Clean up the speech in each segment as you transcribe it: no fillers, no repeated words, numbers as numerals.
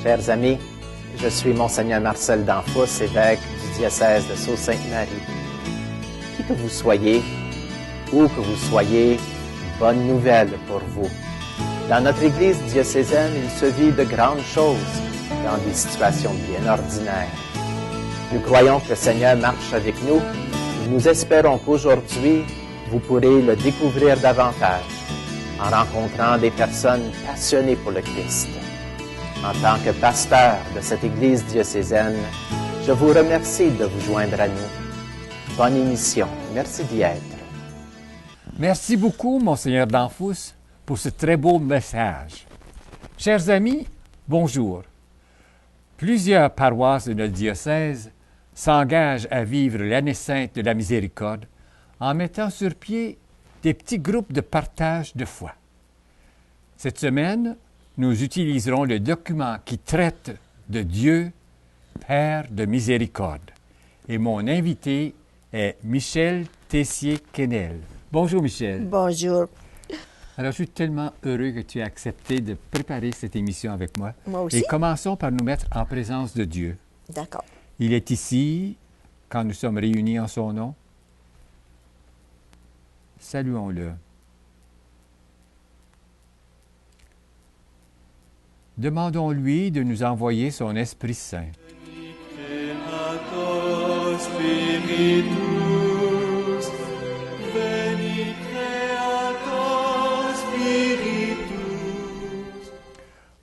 Chers amis, je suis Monseigneur Marcel Danfous, évêque du diocèse de Sault-Sainte-Marie. Qui que vous soyez, où que vous soyez, bonne nouvelle pour vous. Dans notre Église diocésaine, il se vit de grandes choses dans des situations bien ordinaires. Nous croyons que le Seigneur marche avec nous et nous espérons qu'aujourd'hui, vous pourrez le découvrir davantage en rencontrant des personnes passionnées pour le Christ. En tant que pasteur de cette Église diocésaine, je vous remercie de vous joindre à nous. Bonne émission. Merci d'y être. Merci beaucoup, Monseigneur Danfous, pour ce très beau message. Chers amis, bonjour. Plusieurs paroisses de notre diocèse s'engagent à vivre l'année sainte de la miséricorde en mettant sur pied des petits groupes de partage de foi. Cette semaine, nous utiliserons le document qui traite de Dieu, Père de miséricorde. Et mon invité est Michel Tessier-Quesnel. Bonjour Michel. Bonjour. Alors, je suis tellement heureux que tu aies accepté de préparer cette émission avec moi. Moi aussi. Et commençons par nous mettre en présence de Dieu. D'accord. Il est ici quand nous sommes réunis en son nom. Saluons-le. Demandons-lui de nous envoyer son Esprit Saint.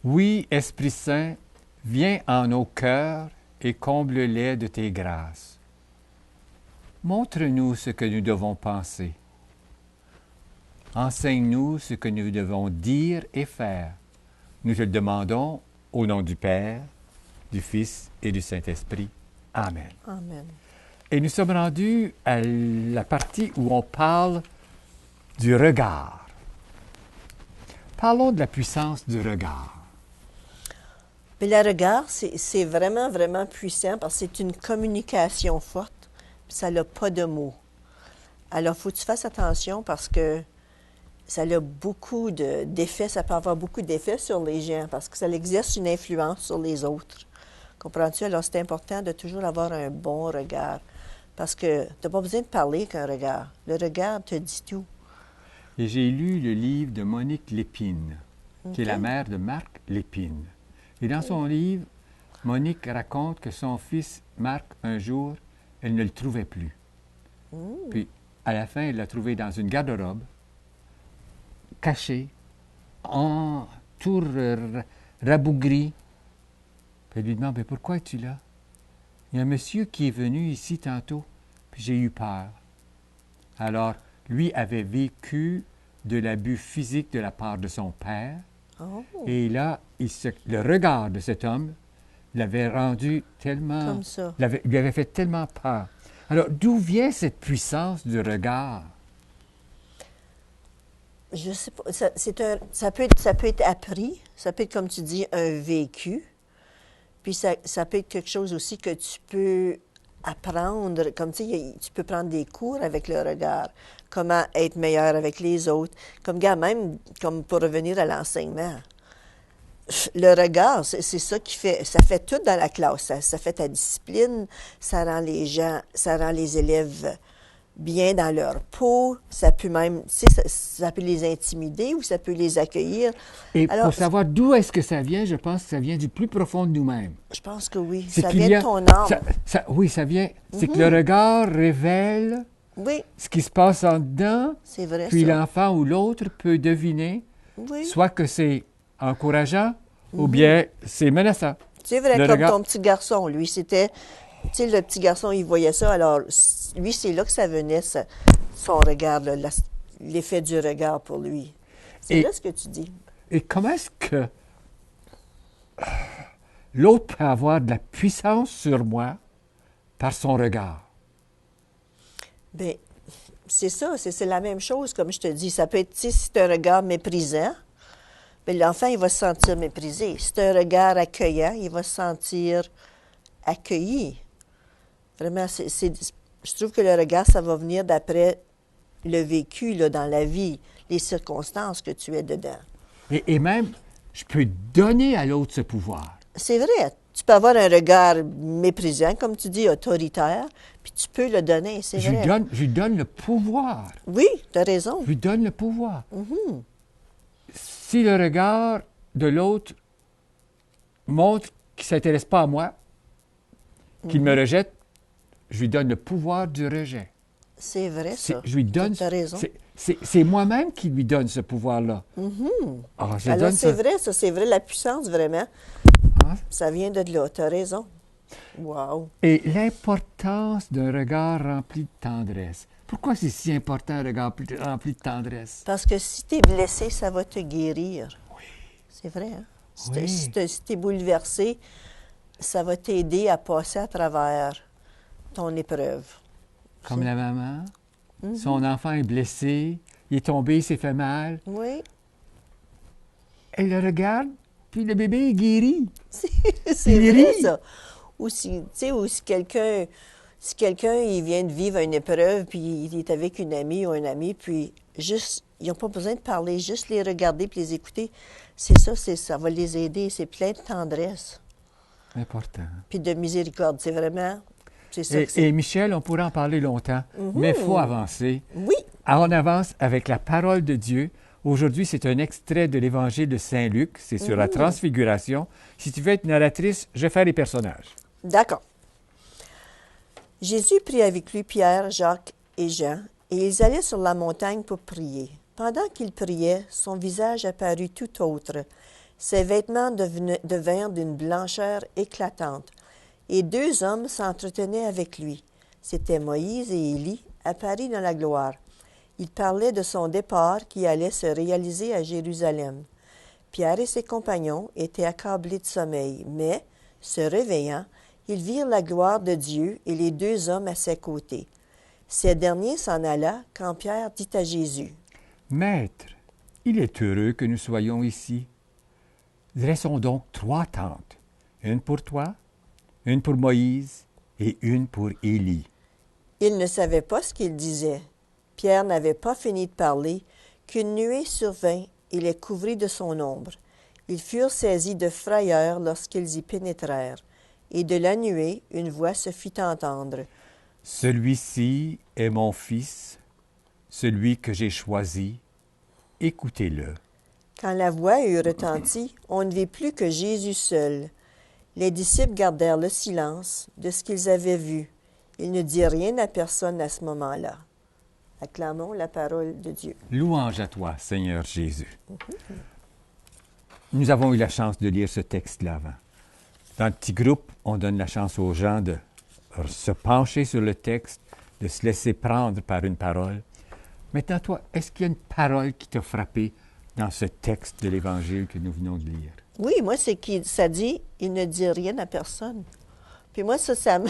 Oui, Esprit Saint, viens en nos cœurs et comble-les de tes grâces. Montre-nous ce que nous devons penser. Enseigne-nous ce que nous devons dire et faire. Nous te le demandons au nom du Père, du Fils et du Saint-Esprit. Amen. Amen. Et nous sommes rendus à la partie où on parle du regard. Parlons de la puissance du regard. Mais le regard, c'est vraiment, vraiment puissant parce que c'est une communication forte, puis ça n'a pas de mots. Alors, il faut que tu fasses attention parce que ça a beaucoup d'effets, ça peut avoir beaucoup d'effets sur les gens parce que ça exerce une influence sur les autres. Comprends-tu? Alors, c'est important de toujours avoir un bon regard parce que tu n'as pas besoin de parler qu'un regard. Le regard te dit tout. Et j'ai lu le livre de Monique Lépine, qui est la mère de Marc Lépine. Et dans son livre, Monique raconte que son fils Marc, un jour, elle ne le trouvait plus. Puis, à la fin, elle l'a trouvé dans une garde-robe, caché, en tout rabougri. Puis elle lui demande, mais pourquoi es-tu là? Il y a un monsieur qui est venu ici tantôt, puis j'ai eu peur. Alors, lui avait vécu de l'abus physique de la part de son père. Oh. Et là, le regard de cet homme l'avait rendu tellement... Comme ça. Lui avait fait tellement peur. Alors, d'où vient cette puissance du regard? Je sais pas. Ça peut être appris, ça peut être, comme tu dis, un vécu. Puis ça peut être quelque chose aussi que tu peux apprendre. Comme tu sais, tu peux prendre des cours avec le regard. Comment être meilleur avec les autres. Comme même pour revenir à l'enseignement. Le regard, c'est ça qui fait. Ça fait tout dans la classe. Ça fait ta discipline. Ça rend les élèves bien dans leur peau, ça peut même, tu sais, ça peut les intimider ou ça peut les accueillir. Et alors, pour savoir d'où est-ce que ça vient, je pense que ça vient du plus profond de nous-mêmes. Je pense que oui. C'est ça vient de ton âme. Oui, ça vient. C'est que le regard révèle ce qui se passe en dedans. C'est vrai, puis ça. l'enfant ou l'autre peut deviner soit que c'est encourageant ou bien c'est menaçant. C'est vrai, comme ton petit garçon, lui, c'était... Tu sais, le petit garçon, il voyait ça, alors lui, c'est là que ça venait, son regard, l'effet du regard pour lui. C'est là ce que tu dis. Et comment est-ce que l'autre peut avoir de la puissance sur moi par son regard? Bien, c'est ça, c'est la même chose, comme je te dis. Ça peut être, tu sais, si c'est un regard méprisant, bien, l'enfant, il va se sentir méprisé. Si c'est un regard accueillant, il va se sentir accueilli. Vraiment, je trouve que le regard, ça va venir d'après le vécu là, dans la vie, les circonstances que tu es dedans. Et même, je peux donner à l'autre ce pouvoir. C'est vrai. Tu peux avoir un regard méprisant, comme tu dis, autoritaire, puis tu peux le donner, c'est Je lui vrai. donne le pouvoir. Oui, tu as raison. Je lui donne le pouvoir. Si le regard de l'autre montre qu'il ne s'intéresse pas à moi, qu'il me rejette, je lui donne le pouvoir du rejet. C'est vrai, ça. Je lui donne. Tu as raison. C'est moi-même qui lui donne ce pouvoir-là. Alors, je Alors, donne c'est ça. vrai, ça, c'est vrai, la puissance, vraiment. Hein? Ça vient de là, tu as raison. Wow. Et l'importance d'un regard rempli de tendresse. Pourquoi c'est si important un regard rempli de tendresse? Parce que si tu es blessé, ça va te guérir. Oui. C'est vrai, hein? Oui. Si tu es bouleversé, ça va t'aider à passer à travers ton épreuve. Comme la maman, son enfant est blessé, il est tombé, il s'est fait mal. Oui, Elle le regarde, puis le bébé est guéri. c'est Il vrai, rit. ça. Ou si, tu sais, ou si quelqu'un il vient de vivre une épreuve, puis il est avec une amie ou un ami, puis juste, ils n'ont pas besoin de parler, juste les regarder puis les écouter. C'est ça va les aider. C'est plein de tendresse, Important. puis de miséricorde. C'est vraiment, c'est ça que c'est. Et Michel, on pourrait en parler longtemps, mais il faut avancer. Oui, Alors, on avance avec la parole de Dieu. Aujourd'hui, c'est un extrait de l'Évangile de Saint-Luc. C'est sur la transfiguration. Si tu veux être narratrice, je vais faire les personnages. d'accord. Jésus prit avec lui Pierre, Jacques et Jean, et ils allaient sur la montagne pour prier. Pendant qu'ils priaient, son visage apparut tout autre. Ses vêtements devinrent d'une blancheur éclatante. Et deux hommes s'entretenaient avec lui. C'étaient Moïse et Élie, apparus dans la gloire. Ils parlaient de son départ qui allait se réaliser à Jérusalem. Pierre et ses compagnons étaient accablés de sommeil, mais, se réveillant, ils virent la gloire de Dieu et les deux hommes à ses côtés. Ces derniers s'en alla quand Pierre dit à Jésus, « Maître, il est heureux que nous soyons ici. Dressons donc 3 tentes, une pour toi, une pour Moïse et une pour Élie. » Ils ne savaient pas ce qu'il disait. Pierre n'avait pas fini de parler qu'une nuée survint et les couvrit de son ombre. Ils furent saisis de frayeur lorsqu'ils y pénétrèrent. Et de la nuée, une voix se fit entendre. « Celui-ci est mon fils, celui que j'ai choisi. Écoutez-le. » Quand la voix eut retenti, on ne vit plus que Jésus seul. Les disciples gardèrent le silence de ce qu'ils avaient vu. Ils ne dirent rien à personne à ce moment-là. Acclamons la parole de Dieu. Louange à toi, Seigneur Jésus. Nous avons eu la chance de lire ce texte-là avant. Dans le petit groupe, on donne la chance aux gens de se pencher sur le texte, de se laisser prendre par une parole. Maintenant, toi, est-ce qu'il y a une parole qui t'a frappé dans ce texte de l'Évangile que nous venons de lire? Oui, moi, c'est qu'il ça dit, il ne dit rien à personne. Puis moi, ça me...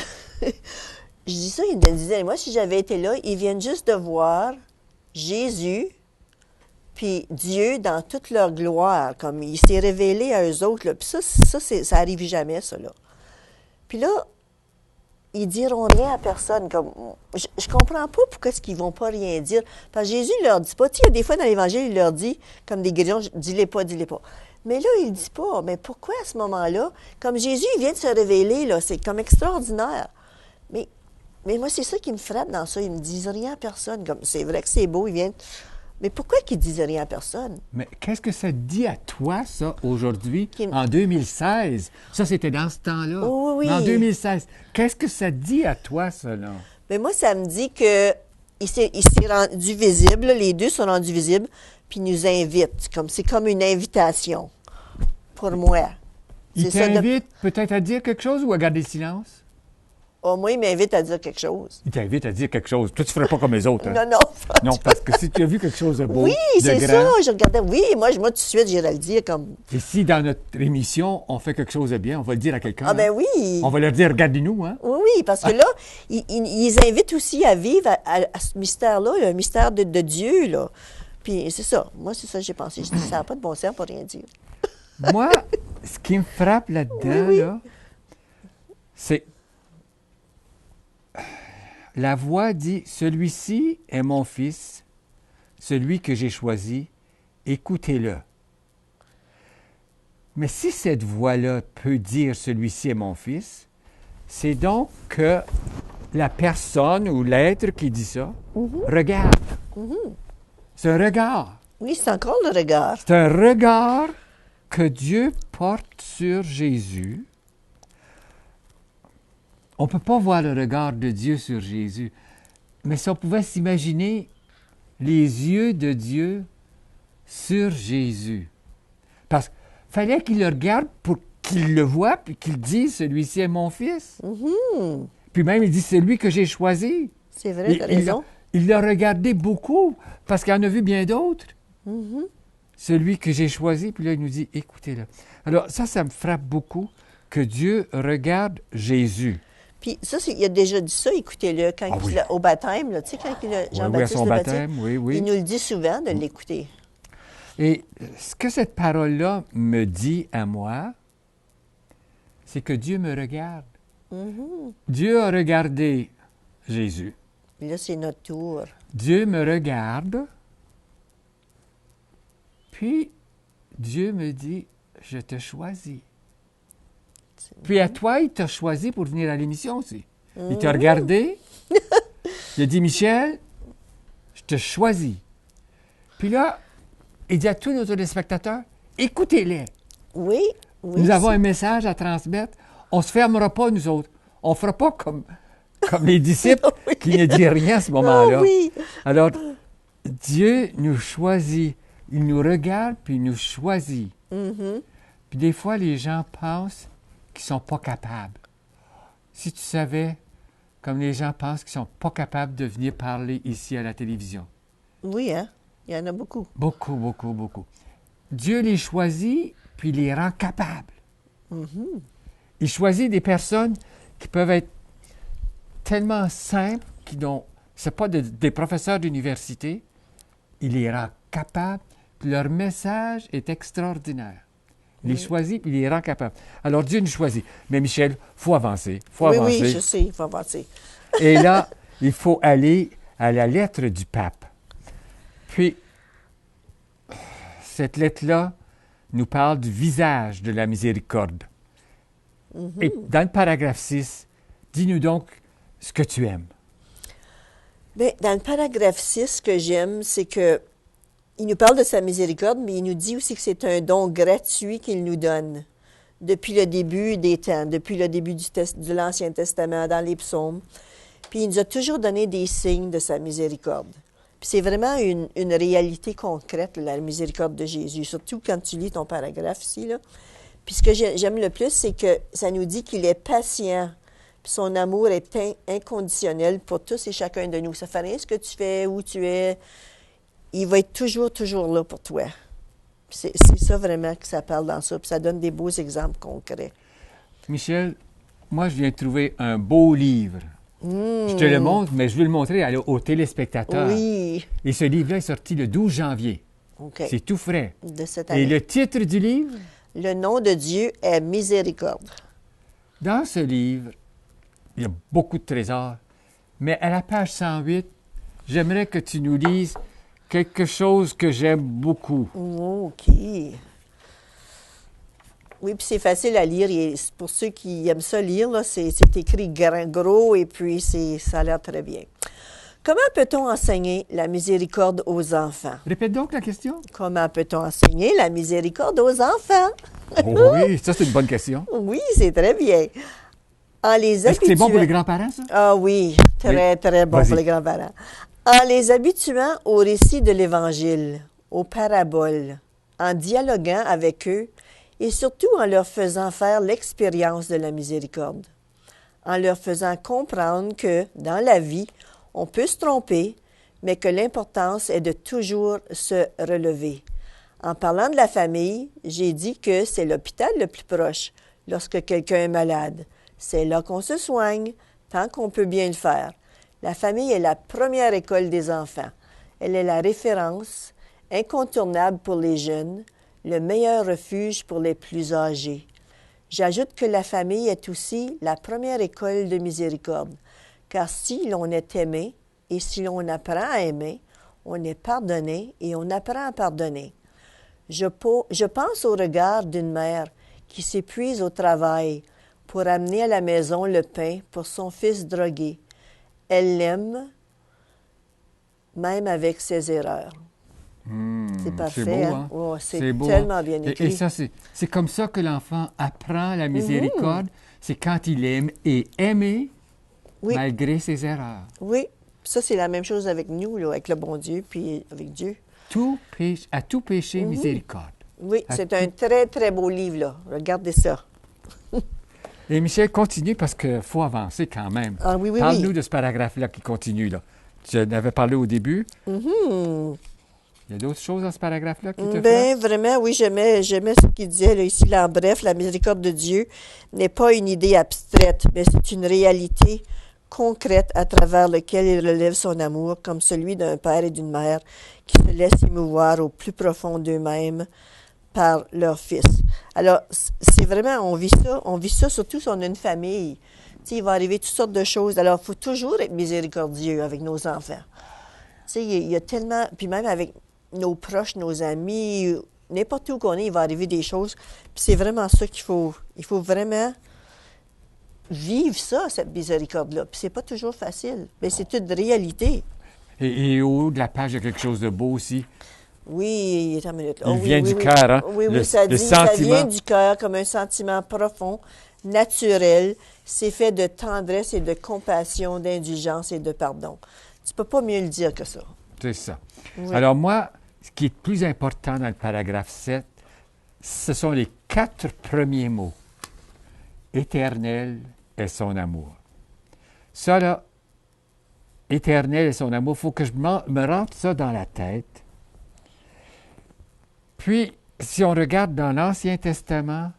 Je dis ça, il me disait, moi, si j'avais été là, ils viennent juste de voir Jésus, puis Dieu dans toute leur gloire, comme il s'est révélé à eux autres. Là. Puis ça arrive jamais, ça, là. Puis là, ils diront rien à personne. Comme, je comprends pas pourquoi est-ce qu'ils vont pas rien dire. Parce que Jésus leur dit pas. Tu sais, il y a des fois dans l'Évangile, il leur dit, comme des guéridons, dis-les pas, dis-les pas. Mais là, il dit pas. Mais pourquoi à ce moment-là? Comme Jésus, il vient de se révéler, là, c'est comme extraordinaire. Mais moi, c'est ça qui me frappe dans ça. Ils me disent rien à personne. Comme, c'est vrai que c'est beau, ils viennent... Mais pourquoi qu'ils disent rien à personne? Mais qu'est-ce que ça te dit à toi, ça, aujourd'hui, Qui- en 2016? Ça, c'était dans ce temps-là. Oui, oui. Mais en 2016, qu'est-ce que ça te dit à toi, ça, là? Mais moi, ça me dit que il s'est rendu visible, les deux sont rendus visibles, puis ils nous invitent. C'est comme une invitation pour moi. Il C'est ça de- t'invite peut-être à dire quelque chose ou à garder le silence? Oh, moi, il m'invite à dire quelque chose. Il t'invite à dire quelque chose. Toi, tu ne ferais pas comme les autres. Hein? Non, non. Non, parce que si tu as vu quelque chose de beau, Oui, de c'est grand, ça. Je regardais. Oui, moi, tout de suite, j'irais le dire comme. et si dans notre émission, on fait quelque chose de bien, on va le dire à quelqu'un. Ah, ben hein? oui. On va leur dire, regardez-nous, hein? Oui, oui, parce que là, ils invitent aussi à vivre à ce mystère-là, le mystère de Dieu, là. Puis c'est ça. Moi, c'est ça que j'ai pensé. Je dis, ça n'a pas de bon sens pour rien dire. Moi, ce qui me frappe là-dedans, Oui. là, c'est... La voix dit, « Celui-ci est mon fils, celui que j'ai choisi, écoutez-le. » Mais si cette voix-là peut dire « celui-ci est mon fils », c'est donc que la personne ou l'être qui dit ça regarde. C'est un regard. Oui, c'est encore le regard. C'est un regard que Dieu porte sur Jésus. On ne peut pas voir le regard de Dieu sur Jésus, mais si on pouvait s'imaginer les yeux de Dieu sur Jésus. Parce qu'il fallait qu'il le regarde pour qu'il le voie, puis qu'il dise « celui-ci est mon fils Puis même, il dit « c'est lui que j'ai choisi ». C'est vrai, tu as raison. Il l'a regardé beaucoup, parce qu'il en a vu bien d'autres. Celui que j'ai choisi, puis là, il nous dit, écoutez-le. Alors, ça me frappe beaucoup, que Dieu regarde Jésus. Puis ça, il a déjà dit ça, écoutez-le, quand au baptême, là, tu sais, quand Jean-Baptiste à son le baptême, oui. Il nous le dit souvent de l'écouter. Et ce que cette parole-là me dit à moi, c'est que Dieu me regarde. Dieu a regardé Jésus. Puis là, c'est notre tour. Dieu me regarde, puis Dieu me dit, je te choisis. Puis à toi, il t'a choisi pour venir à l'émission aussi. Il t'a regardé, il a dit, Michel, je te choisis. Puis là, il dit à tous nos téléspectateurs, écoutez-les. Oui. Nous avons un message à transmettre. On ne se fermera pas, nous autres. On ne fera pas comme les disciples qui ne disent rien à ce moment-là. Alors, Dieu nous choisit. Il nous regarde, puis il nous choisit. Puis des fois, les gens pensent qu'ils ne sont pas capables. Si tu savais, comme les gens pensent qu'ils ne sont pas capables de venir parler ici à la télévision. Oui, hein? Il y en a beaucoup. Beaucoup. Dieu les choisit, puis il les rend capables. Il choisit des personnes qui peuvent être tellement simples, ce pas des professeurs d'université. Il les rend capables, puis leur message est extraordinaire. Il les choisit, puis il les rend capables. Alors Dieu nous choisit. Mais Michel, il faut avancer. Oui, je sais, il faut avancer. Et là, il faut aller à la lettre du pape. Puis, cette lettre-là nous parle du visage de la miséricorde. Et dans le paragraphe 6, dis-nous donc ce que tu aimes. Bien, dans le paragraphe 6, ce que j'aime, c'est que il nous parle de sa miséricorde, mais il nous dit aussi que c'est un don gratuit qu'il nous donne depuis le début des temps, depuis le début de l'Ancien Testament, dans les psaumes. Puis il nous a toujours donné des signes de sa miséricorde. Puis c'est vraiment une réalité concrète, la miséricorde de Jésus, surtout quand tu lis ton paragraphe ici, là. Puis ce que j'aime le plus, c'est que ça nous dit qu'il est patient, puis son amour est inconditionnel pour tous et chacun de nous. Ça fait rien ce que tu fais, où tu es, il va être toujours là pour toi. C'est ça vraiment que ça parle dans ça, puis ça donne des beaux exemples concrets. Michel, moi je viens de trouver un beau livre. Je te le montre, mais je veux le montrer aux téléspectateurs. Oui. Et ce livre-là est sorti le 12 janvier. Okay. C'est tout frais. De cette année. Et le titre du livre? Le nom de Dieu est Miséricorde. Dans ce livre, il y a beaucoup de trésors, mais à la page 108, j'aimerais que tu nous lises quelque chose que j'aime beaucoup. OK. Oui, puis c'est facile à lire. Et pour ceux qui aiment ça lire, là, c'est écrit gros et puis ça a l'air très bien. Comment peut-on enseigner la miséricorde aux enfants? Répète donc la question. Comment peut-on enseigner la miséricorde aux enfants? Oh oui, ça c'est une bonne question. Oui, c'est très bien. Est-ce que c'est bon pour les grands-parents, ça? Ah oui, très bon pour les grands-parents. En les habituant au récit de l'Évangile, aux paraboles, en dialoguant avec eux et surtout en leur faisant faire l'expérience de la miséricorde, en leur faisant comprendre que, dans la vie, on peut se tromper, mais que l'importance est de toujours se relever. En parlant de la famille, j'ai dit que c'est l'hôpital le plus proche lorsque quelqu'un est malade. C'est là qu'on se soigne, tant qu'on peut bien le faire. La famille est la première école des enfants. Elle est la référence incontournable pour les jeunes, le meilleur refuge pour les plus âgés. J'ajoute que la famille est aussi la première école de miséricorde, car si l'on est aimé et si l'on apprend à aimer, on est pardonné et on apprend à pardonner. Je pense au regard d'une mère qui s'épuise au travail pour amener à la maison le pain pour son fils drogué. Elle l'aime, même avec ses erreurs. C'est parfait, beau, hein? hein? Oh, c'est beau, tellement hein? bien Et écrit. ça, c'est comme ça que l'enfant apprend la miséricorde. C'est quand il aime et aimer Oui. malgré ses erreurs. Oui, ça, c'est la même chose avec nous, là, avec le bon Dieu, puis avec Dieu. À tout péché, miséricorde. Oui, À c'est tout- un très, très beau livre, là. Regardez ça. Et Michel, continue parce qu'il faut avancer quand même. Ah oui, oui, Parle-nous oui. de ce paragraphe-là qui continue. Là. Tu en avais parlé au début. Il y a d'autres choses dans ce paragraphe-là qui te frappent? Ben, vraiment, oui, j'aimais ce qu'il disait, là, ici, là, en bref, la miséricorde de Dieu n'est pas une idée abstraite, mais c'est une réalité concrète à travers laquelle il relève son amour, comme celui d'un père et d'une mère qui se laissent émouvoir au plus profond d'eux-mêmes par leur fils. Alors, c'est vraiment, on vit ça surtout si on a une famille. Tu sais, il va arriver toutes sortes de choses. Alors, il faut toujours être miséricordieux avec nos enfants. Tu sais, il y a tellement, puis même avec nos proches, nos amis, n'importe où qu'on est, il va arriver des choses. Puis c'est vraiment ça qu'il faut. Il faut vraiment vivre ça, cette miséricorde-là. Puis c'est pas toujours facile, mais c'est une réalité. Et au haut de la page, il y a quelque chose de beau aussi. Oui, attends une minute. Il vient du cœur, hein? Oui, oui, Le ça sentiment. vient du cœur comme un sentiment profond, naturel. C'est fait de tendresse et de compassion, d'indulgence et de pardon. Tu peux pas mieux le dire que ça. C'est ça. Oui. Alors moi, ce qui est plus important dans le paragraphe 7, ce sont les 4 premiers mots. Éternel est son amour. Ça, là, éternel est son amour, il faut que je me rentre ça dans la tête. Puis, si on regarde dans l'Ancien Testament,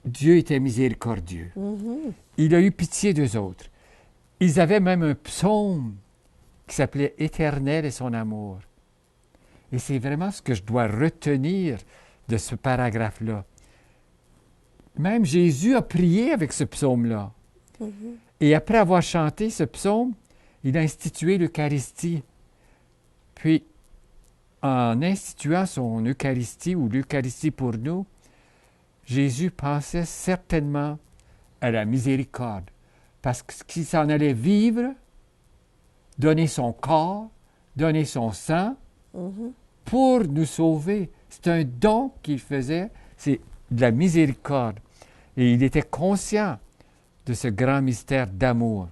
Dieu était miséricordieux. Il a eu pitié d'eux autres. Ils avaient même un psaume qui s'appelait « Éternel est son amour ». Et c'est vraiment ce que je dois retenir de ce paragraphe-là. Même Jésus a prié avec ce psaume-là. Et après avoir chanté ce psaume, il a institué l'Eucharistie. Puis, en instituant son Eucharistie ou l'Eucharistie pour nous, Jésus pensait certainement à la miséricorde. Parce qu'il s'en allait vivre, donner son corps, donner son sang pour nous sauver. C'est un don qu'il faisait, c'est de la miséricorde. Et il était conscient de ce grand mystère d'amour.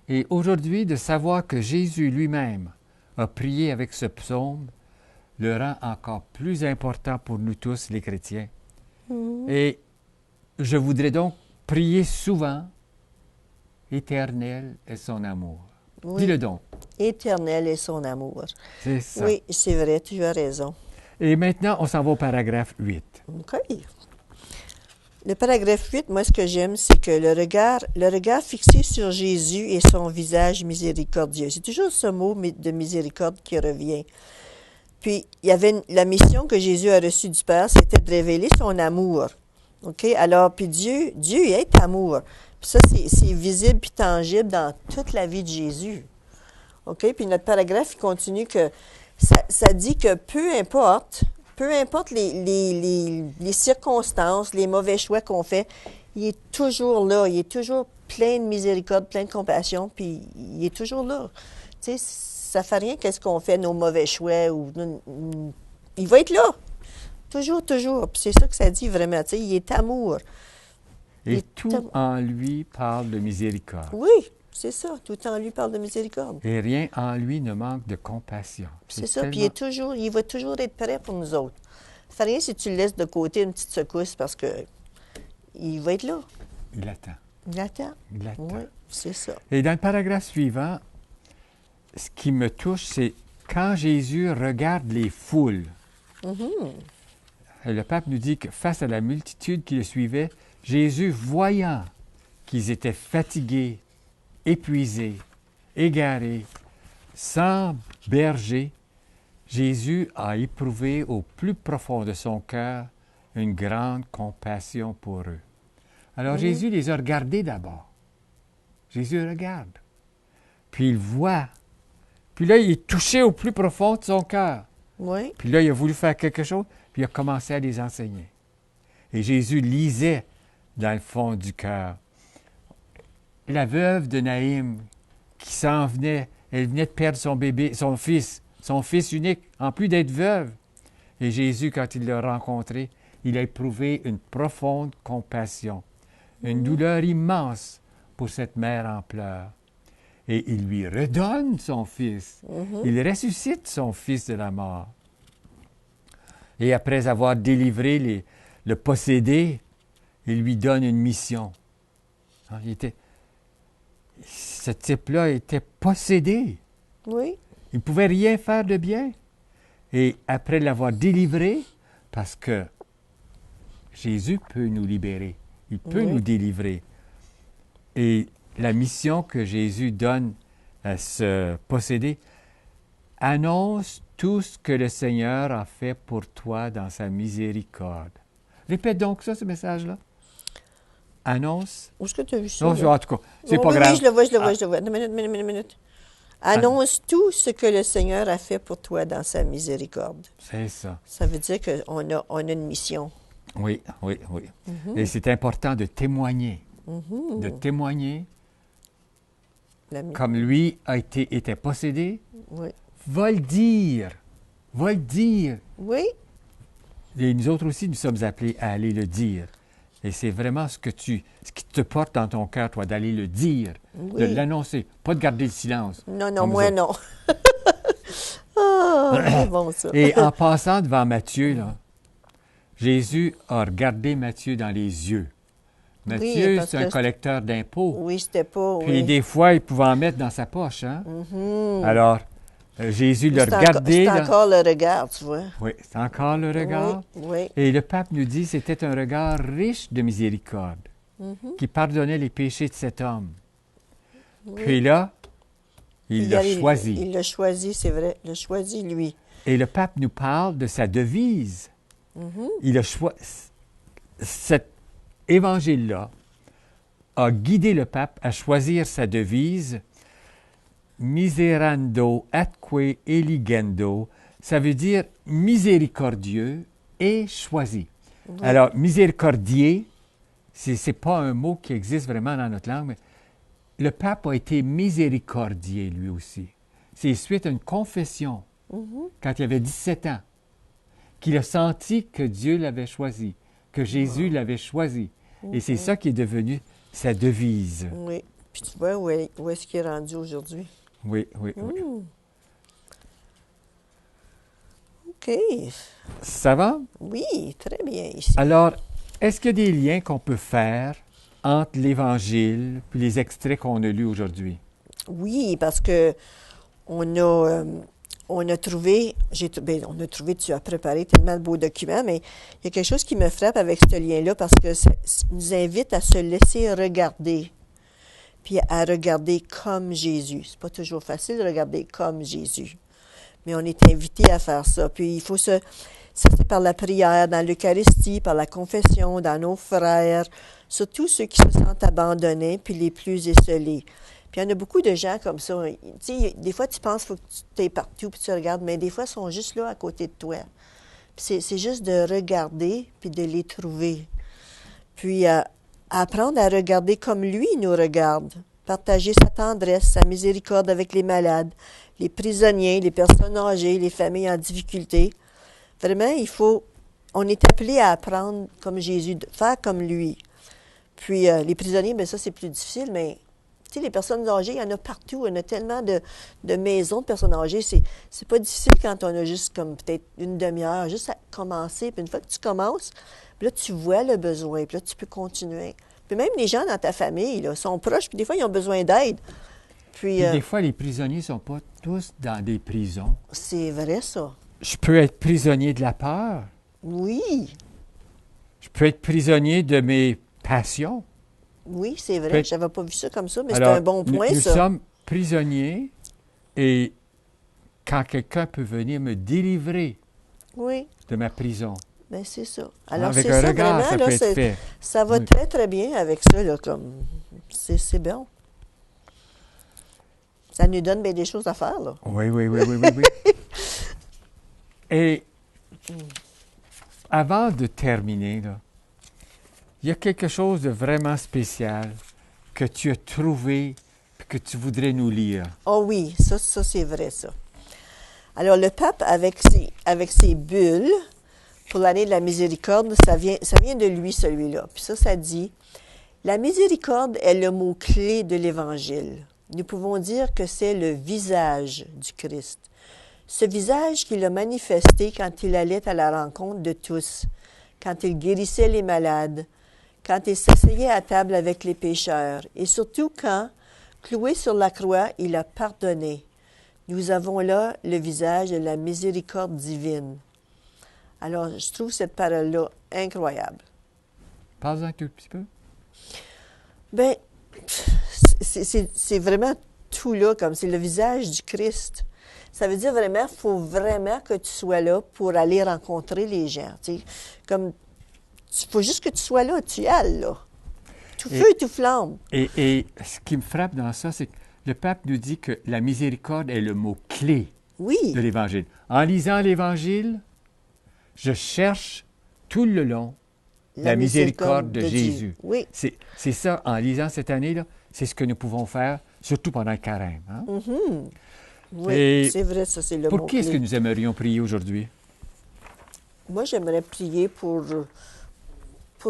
Et aujourd'hui, de savoir que Jésus lui-même a prié avec ce psaume, le rend encore plus important pour nous tous, les chrétiens. Et je voudrais donc prier souvent, Éternel est son amour. Oui. Dis-le donc. Éternel est son amour. C'est ça. Oui, c'est vrai, tu as raison. Et maintenant, on s'en va au paragraphe 8. OK. Le paragraphe 8, moi, ce que j'aime, c'est que le regard fixé sur Jésus et son visage miséricordieux. C'est toujours ce mot de miséricorde qui revient. Puis, il y avait la mission que Jésus a reçue du Père, c'était de révéler son amour. OK? Alors, puis Dieu est amour. Puis ça, c'est visible puis tangible dans toute la vie de Jésus. OK? Puis notre paragraphe, il continue que ça dit que peu importe les circonstances, les mauvais choix qu'on fait, il est toujours là. Il est toujours plein de miséricorde, plein de compassion, puis il est toujours là. Tu sais, ça fait rien qu'est-ce qu'on fait, nos mauvais choix. Il va être là. Toujours, toujours. Puis c'est ça que ça dit vraiment. Tu sais, il est amour. Et tout en lui parle de miséricorde. Oui, c'est ça. Tout en lui parle de miséricorde. Et rien en lui ne manque de compassion. C'est ça. Puis il va toujours être prêt pour nous autres. Ça fait rien si tu le laisses de côté une petite secousse parce que il va être là. Il attend. Il attend. Il attend. Oui, c'est ça. Et dans le paragraphe suivant, ce qui me touche, c'est quand Jésus regarde les foules. Le pape nous dit que face à la multitude qui le suivait, Jésus, voyant qu'ils étaient fatigués, épuisés, égarés, sans berger, Jésus a éprouvé au plus profond de son cœur une grande compassion pour eux. Alors Jésus les a regardés d'abord. Jésus regarde. Puis il voit. Puis là, il est touché au plus profond de son cœur. Oui. Puis là, il a voulu faire quelque chose, puis il a commencé à les enseigner. Et Jésus lisait dans le fond du cœur. La veuve de Naïm, qui s'en venait, elle venait de perdre son bébé, son fils unique, en plus d'être veuve. Et Jésus, quand il l'a rencontré, il a éprouvé une profonde compassion, une douleur immense pour cette mère en pleurs. Et il lui redonne son fils. Il ressuscite son fils de la mort. Et après avoir délivré le possédé, il lui donne une mission. Ce type-là était possédé. Oui. Il ne pouvait rien faire de bien. Et après l'avoir délivré, parce que Jésus peut nous libérer, il peut nous délivrer. Et la mission que Jésus donne à ce possédé, annonce tout ce que le Seigneur a fait pour toi dans sa miséricorde. Répète donc ça, ce message-là. Annonce. Où est-ce que tu as vu ça? Non, en tout cas, c'est pas oui, grave. Oui, je le vois. Une minute. Annonce tout ce que le Seigneur a fait pour toi dans sa miséricorde. C'est ça. Ça veut dire qu'on a une mission. Oui. Et c'est important de témoigner. De témoigner comme lui était possédé. Oui. Va le dire. Oui. Et nous autres aussi, nous sommes appelés à aller le dire. Et c'est vraiment ce qui te porte dans ton cœur, toi, d'aller le dire, de l'annoncer, pas de garder le silence. Non, moi non. C'est bon ça. Et en passant devant Matthieu, là, Jésus a regardé Matthieu dans les yeux. Matthieu, c'est un collecteur d'impôts. Oui, c'était pas... Puis des fois, il pouvait en mettre dans sa poche. Hein? Alors, Jésus l'a regardé. C'est encore le regard, tu vois. Oui, c'est encore le regard. Oui. Et le pape nous dit que c'était un regard riche de miséricorde qui pardonnait les péchés de cet homme. Oui. Puis là, il l'a choisi. Il l'a choisi, c'est vrai. Il l'a choisi, lui. Et le pape nous parle de sa devise. Il a choisi... Cet évangile-là a guidé le pape à choisir sa devise Miserando atque eligendo, ça veut dire miséricordieux et choisi. Oui. Alors, miséricordier, ce n'est pas un mot qui existe vraiment dans notre langue, mais le pape a été miséricordier lui aussi. C'est suite à une confession, quand il avait 17 ans, qu'il a senti que Dieu l'avait choisi, que Jésus l'avait choisi. Et c'est ça qui est devenu sa devise. Oui. Puis tu vois où est-ce qu'il est rendu aujourd'hui? Oui. OK. Ça va? Oui, très bien ici. Alors, est-ce qu'il y a des liens qu'on peut faire entre l'Évangile et les extraits qu'on a lus aujourd'hui? Oui, parce que on a trouvé, tu as préparé tellement de beaux documents, mais il y a quelque chose qui me frappe avec ce lien-là parce que ça nous invite à se laisser regarder. Puis à regarder comme Jésus. C'est pas toujours facile de regarder comme Jésus. Mais on est invité à faire ça. Puis il faut ça c'est par la prière, dans l'Eucharistie, par la confession, dans nos frères, surtout ceux qui se sentent abandonnés, puis les plus isolés. Puis il y en a beaucoup de gens comme ça. Tu sais, des fois, tu penses qu'il faut que tu es partout, puis tu regardes, mais des fois, ils sont juste là à côté de toi. Puis c'est juste de regarder, puis de les trouver. Puis apprendre à regarder comme lui nous regarde. Partager sa tendresse, sa miséricorde avec les malades, les prisonniers, les personnes âgées, les familles en difficulté. Vraiment, on est appelé à apprendre comme Jésus, faire comme lui. Puis les prisonniers, bien ça c'est plus difficile, mais tu sais, les personnes âgées, il y en a partout. Il y en a tellement de maisons de personnes âgées. C'est pas difficile quand on a juste comme peut-être une demi-heure, juste à commencer. Puis une fois que tu commences, là, tu vois le besoin, puis là, tu peux continuer. Puis même les gens dans ta famille là, sont proches, puis des fois, ils ont besoin d'aide. Puis des fois, les prisonniers ne sont pas tous dans des prisons. C'est vrai, ça. Je peux être prisonnier de la peur. Oui. Je peux être prisonnier de mes passions. Oui, c'est vrai. Je n'avais pas vu ça comme ça, mais c'est Alors, un bon point, nous ça. Nous sommes prisonniers et quand quelqu'un peut venir me délivrer de ma prison. Bien, c'est ça. Alors, avec c'est un ça, regard, vraiment, ça là, peut être fait. Ça va très, très bien avec ça, là, comme... C'est bon. Ça nous donne bien des choses à faire, là. Oui. Et avant de terminer, là, il y a quelque chose de vraiment spécial que tu as trouvé et que tu voudrais nous lire. Oh oui, ça c'est vrai, ça. Alors, le pape, avec ses bulles, pour l'année de la miséricorde, ça vient de lui, celui-là. Puis ça dit, « La miséricorde est le mot-clé de l'Évangile. Nous pouvons dire que c'est le visage du Christ. Ce visage qu'il a manifesté quand il allait à la rencontre de tous, quand il guérissait les malades, quand il s'asseyait à table avec les pécheurs, et surtout quand, cloué sur la croix, il a pardonné. Nous avons là le visage de la miséricorde divine. » Alors, je trouve cette parole-là incroyable. Parle-en un tout petit peu. Bien, c'est vraiment tout là, comme c'est le visage du Christ. Ça veut dire vraiment, il faut vraiment que tu sois là pour aller rencontrer les gens. Tu sais, comme, il faut juste que tu sois là, tu y ailles là. Tout feu, tout flamme. Et ce qui me frappe dans ça, c'est que le pape nous dit que la miséricorde est le mot-clé Oui, de l'Évangile. En lisant l'Évangile, je cherche tout le long la miséricorde de Jésus. Oui. C'est ça, en lisant cette année-là, c'est ce que nous pouvons faire, surtout pendant le carême. Hein? Oui, Et c'est vrai, ça, c'est le Pour mot qui est-ce que nous aimerions prier aujourd'hui? Moi, j'aimerais prier pour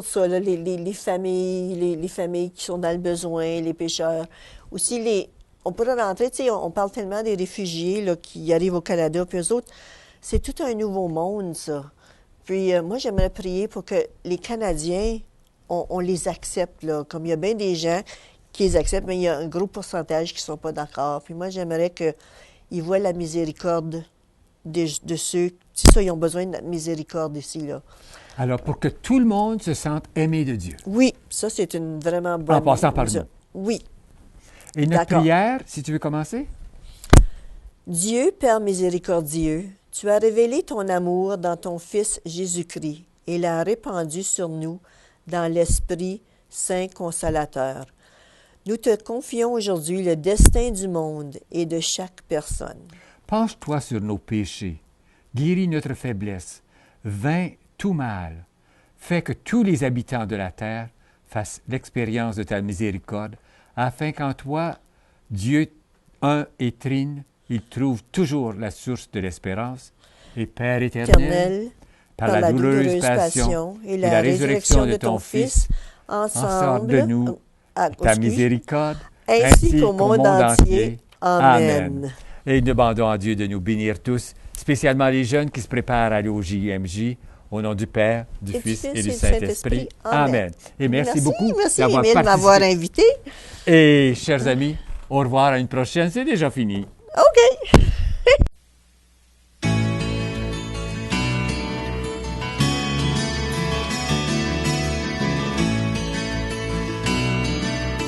ça, là, les familles, les familles qui sont dans le besoin, les pécheurs. Aussi, on pourrait rentrer, tu sais, on parle tellement des réfugiés là, qui arrivent au Canada, puis eux autres, c'est tout un nouveau monde, ça. Puis moi, j'aimerais prier pour que les Canadiens, on les accepte, là. Comme il y a bien des gens qui les acceptent, mais il y a un gros pourcentage qui ne sont pas d'accord. Puis moi, j'aimerais qu'ils voient la miséricorde de ceux, c'est ça, ils ont besoin de notre miséricorde ici, là. Alors, pour que tout le monde se sente aimé de Dieu. Oui, ça, c'est une vraiment bonne... En passant par nous. Oui. Et notre D'accord. prière, si tu veux commencer? Dieu, Père miséricordieux, tu as révélé ton amour dans ton Fils Jésus-Christ et l'as répandu sur nous dans l'Esprit Saint Consolateur. Nous te confions aujourd'hui le destin du monde et de chaque personne. Penche-toi sur nos péchés, guéris notre faiblesse, vainc tout mal, fais que tous les habitants de la terre fassent l'expérience de ta miséricorde, afin qu'en toi, Dieu un et trine, il trouve toujours la source de l'espérance. Et Père éternel, par la douloureuse passion et la résurrection de ton Fils, ensemble de nous ta miséricorde, ainsi qu'au monde entier. Amen. Et nous demandons à Dieu de nous bénir tous, spécialement les jeunes qui se préparent à aller au JMJ, au nom du Père, du Fils et du Saint-Esprit. Amen. Et merci beaucoup d'avoir Émile, de m'avoir invité. Et chers amis, au revoir à une prochaine, c'est déjà fini. OK.